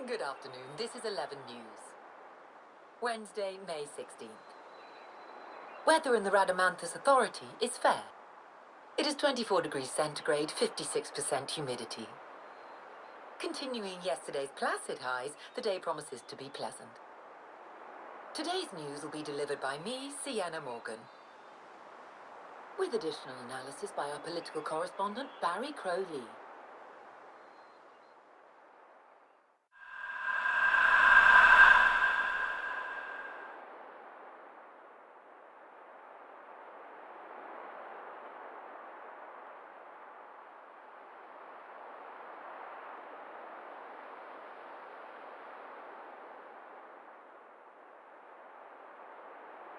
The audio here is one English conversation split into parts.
Good afternoon. This is 11 News. Wednesday, May 16th. Weather in the Rhadamanthus Authority is fair. It is 24 degrees centigrade, 56% humidity. Continuing yesterday's placid highs, the day promises to be pleasant. Today's news will be delivered by me, Sienna Morgan, with additional analysis by our political correspondent, Barry Crowley.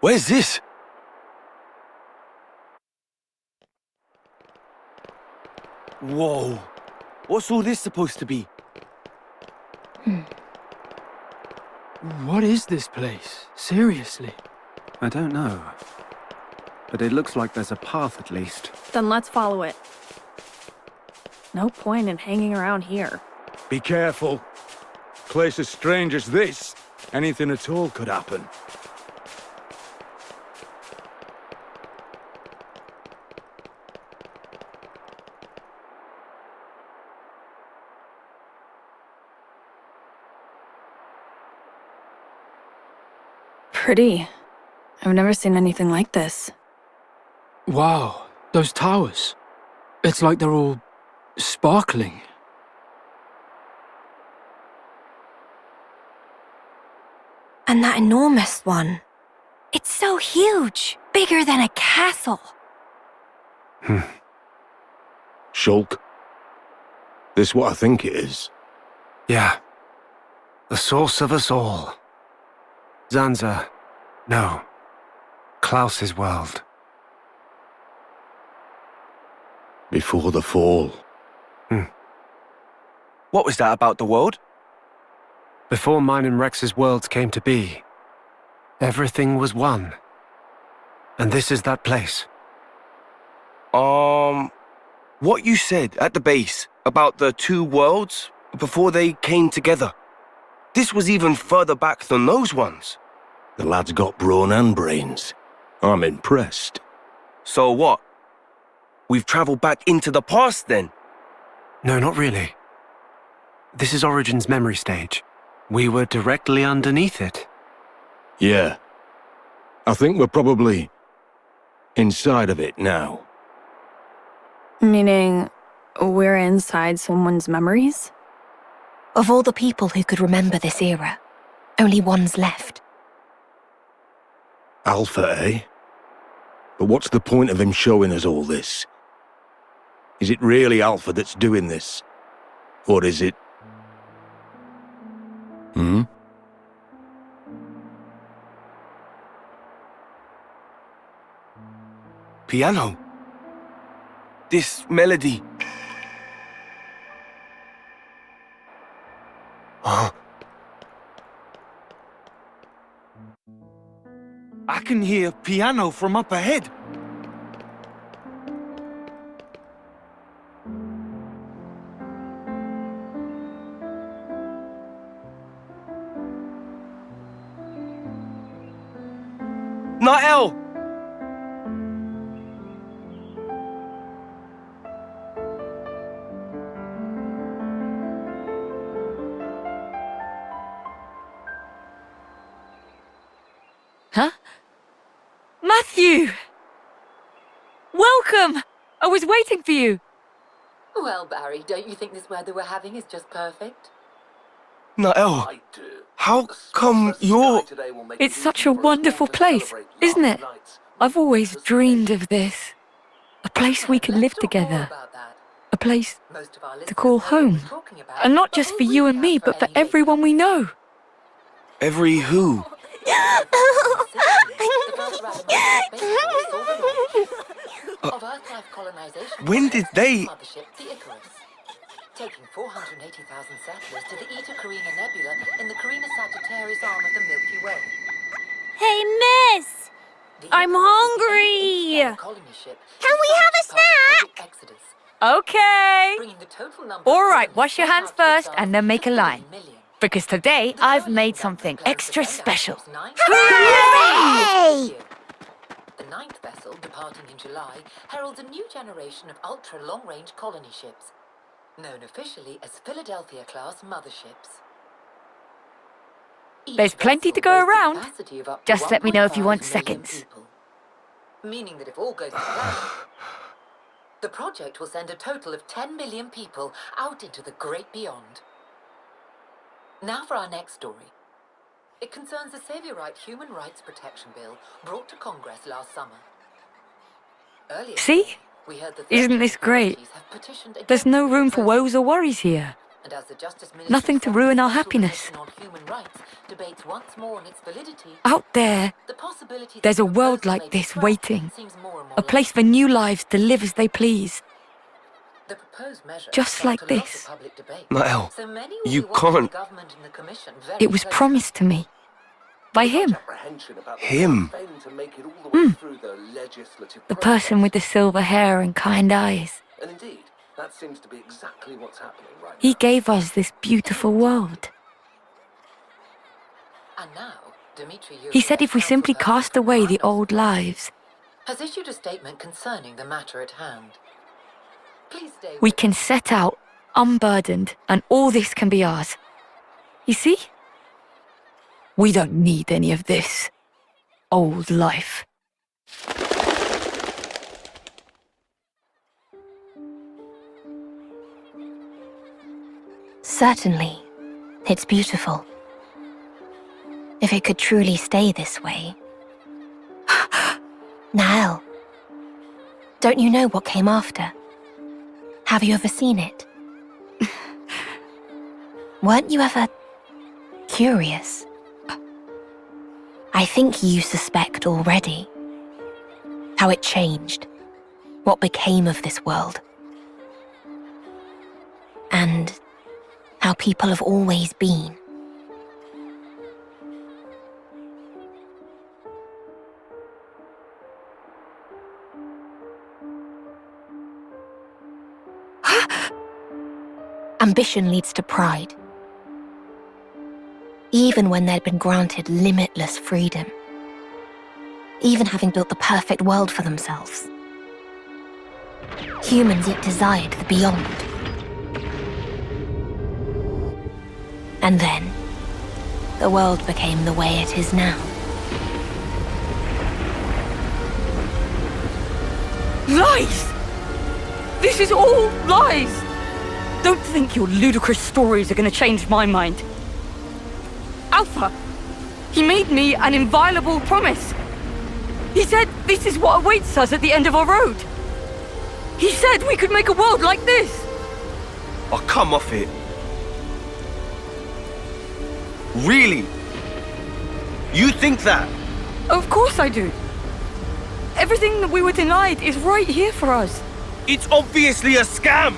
Where's this? Whoa. What's all this supposed to be? What is this place? Seriously? I don't know. But it looks like there's a path at least. Then let's follow it. No point in hanging around here. Be careful. Place as strange as this, anything at all could happen. Pretty. I've never seen anything like this. Wow, those towers. It's like they're all sparkling. And that enormous one. It's so huge, bigger than a castle. Shulk. This what I think it is. Yeah. The source of us all. Zanza. No. Klaus's world. Before the fall. What was that about the world? Before mine and Rex's worlds came to be, everything was one. And this is that place. What you said at the base about the two worlds before they came together. This was even further back than those ones. The lad's got brawn and brains. I'm impressed. So what? We've traveled back into the past then? No, not really. This is Origin's memory stage. We were directly underneath it. Yeah. I think we're probably inside of it now. Meaning, we're inside someone's memories? Of all the people who could remember this era, only one's left. Alpha, eh? But what's the point of him showing us all this? Is it really Alpha that's doing this? Or is it... Piano. This melody. Huh? I can hear piano from up ahead. Nael! Huh? Matthew! Welcome! I was waiting for you. Well, Barry, don't you think this weather we're having is just perfect? Nael, how come you're... It's such a wonderful place, isn't it? I've always dreamed of this. A place we could live together. A place to call home. And not just for you and me, but for everyone we know. Every who? When did they... Taking 480,000 settlers to the Eta Carina Nebula in the Carina Sagittarius arm of the Milky Way. Hey, miss! I'm hungry! Can we have a snack? Okay. All right, wash your hands first and then make a line. Because today I've made something extra special. Hooray! The ninth vessel, departing in July, heralds a new generation of ultra-long-range colony ships, known officially as Philadelphia-class motherships. There's plenty to go around. Just let me know if you want 1.5 million seconds. people. Meaning that if all goes to plan, the project will send a total of 10 million people out into the great beyond. Now for our next story. It concerns the Saviorite Human Rights Protection Bill brought to Congress last summer. Earlier See? today, we heard that Isn't this 13 great? parties have petitioned There's no against the room for proposal. woes or worries here. And as the Justice Ministry Nothing to says, ruin our the Special happiness. Commission on Human Rights debates once more on its validity. Out there, The possibility that there's a the world proposal like may be this scrapped waiting. seems more and more A place likely. for new lives to live as they please. The proposed measure Just sparked like a lot of this. public debate. Nael, So many will you be watching can't. the government and the commission very It was closely. promised to me. By him. Him? The person with the silver hair and kind eyes. And indeed, that seems to be exactly what's happening right He now. gave us this beautiful world. And now, Dmitry He said if we simply Council cast away the President old lives, has issued a statement concerning the matter at hand. Please stay we with can us. set out, unburdened, and all this can be ours. You see? We don't need any of this old life. Certainly, it's beautiful. If it could truly stay this way. Nael, don't you know what came after? Have you ever seen it? Weren't you ever curious? I think you suspect already how it changed, what became of this world, and how people have always been. Ambition leads to pride. Even when they'd been granted limitless freedom. Even having built the perfect world for themselves. Humans yet desired the beyond. And then, the world became the way it is now. Lies! This is all lies! Don't think your ludicrous stories are going to change my mind. Alpha, he made me an inviolable promise. He said this is what awaits us at the end of our road. He said we could make a world like this. Oh, come off it. Really? You think that? Of course I do. Everything that we were denied is right here for us. It's obviously a scam.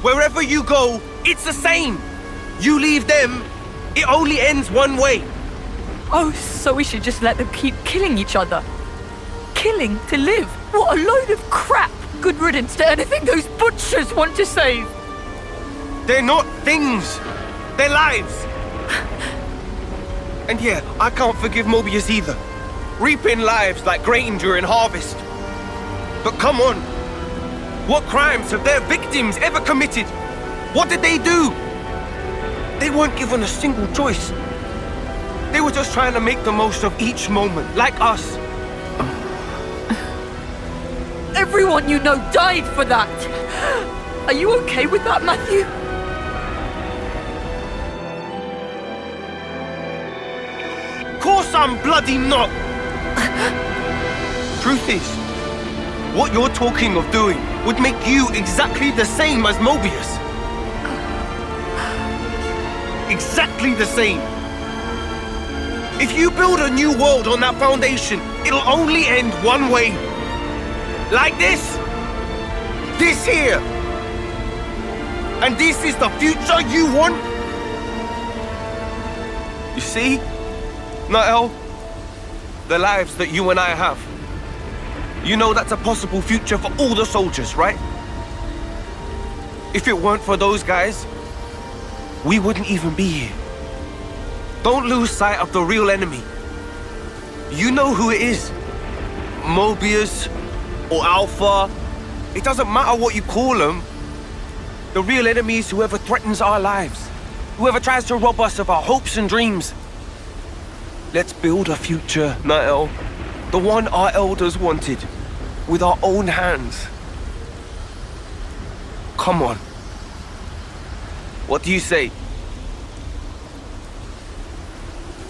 Wherever you go, it's the same. You leave them, it only ends one way. Oh, so we should just let them keep killing each other. Killing to live. What a load of crap. Good riddance to anything those butchers want to save. They're not things. They're lives. And yeah, I can't forgive Mobius either. Reaping lives like grain during harvest. But come on. What crimes have their victims ever committed? What did they do? They weren't given a single choice. They were just trying to make the most of each moment, like us. Everyone you know died for that. Are you okay with that, Matthew? Of course I'm bloody not! Truth is, what you're talking of doing would make you exactly the same as Mobius. Exactly the same. If you build a new world on that foundation, it'll only end one way. Like this. This here. And this is the future you want? You see? Nael, the lives that you and I have. You know that's a possible future for all the soldiers, right? If it weren't for those guys, we wouldn't even be here. Don't lose sight of the real enemy. You know who it is. Mobius or Alpha. It doesn't matter what you call them. The real enemy is whoever threatens our lives. Whoever tries to rob us of our hopes and dreams. Let's build a future, Nael. The one our elders wanted. With our own hands. Come on. What do you say?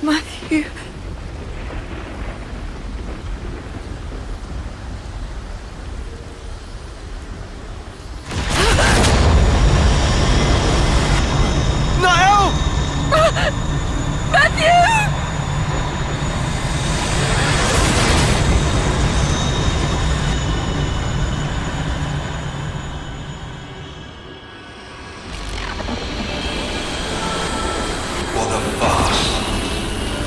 Matthew. Nael! Matthew! What a farce.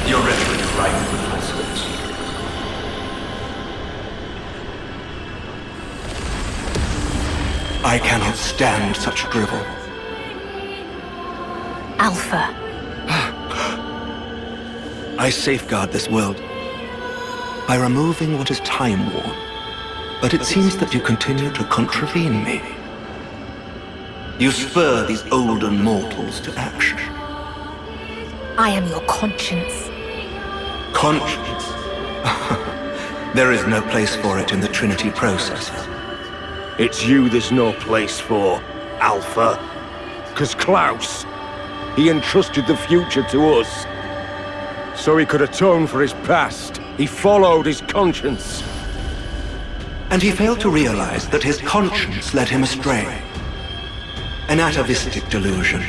Your rhetoric is rife with falsehoods. I cannot stand such drivel. Alpha. I safeguard this world by removing what is time-worn. But it seems that you continue to contravene me. You spur these older mortals to action. I am your conscience. Conscience? There is no place for it in the Trinity processor. It's you there's no place for, Alpha. 'Cause Klaus, he entrusted the future to us. So he could atone for his past. He followed his conscience. And he failed to realize that his conscience led him astray. An atavistic delusion.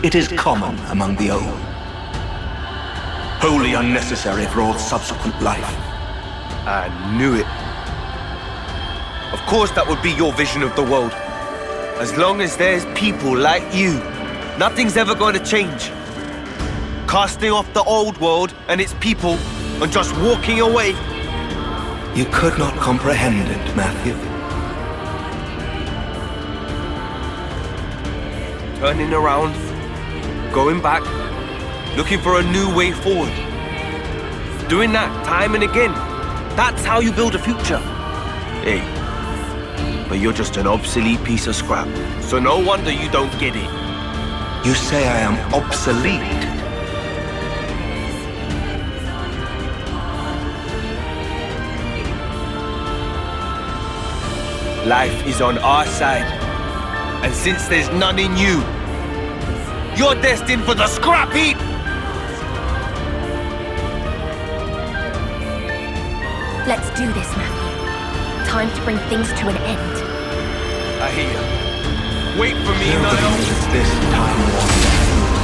It is common among the old. Wholly unnecessary for all subsequent life. I knew it. Of course that would be your vision of the world. As long as there's people like you, nothing's ever going to change. Casting off the old world and its people and just walking away. You could not comprehend it, Matthew. Turning around, going back, looking for a new way forward. Doing that time and again. That's how you build a future. Hey, but you're just an obsolete piece of scrap. So no wonder you don't get it. You say I am obsolete. Life is on our side. And since there's none in you, you're destined for the scrap heap! Let's do this, Matthew. Time to bring things to an end. I hear you. Wait for me, Nobody Niall. needs this time-worn.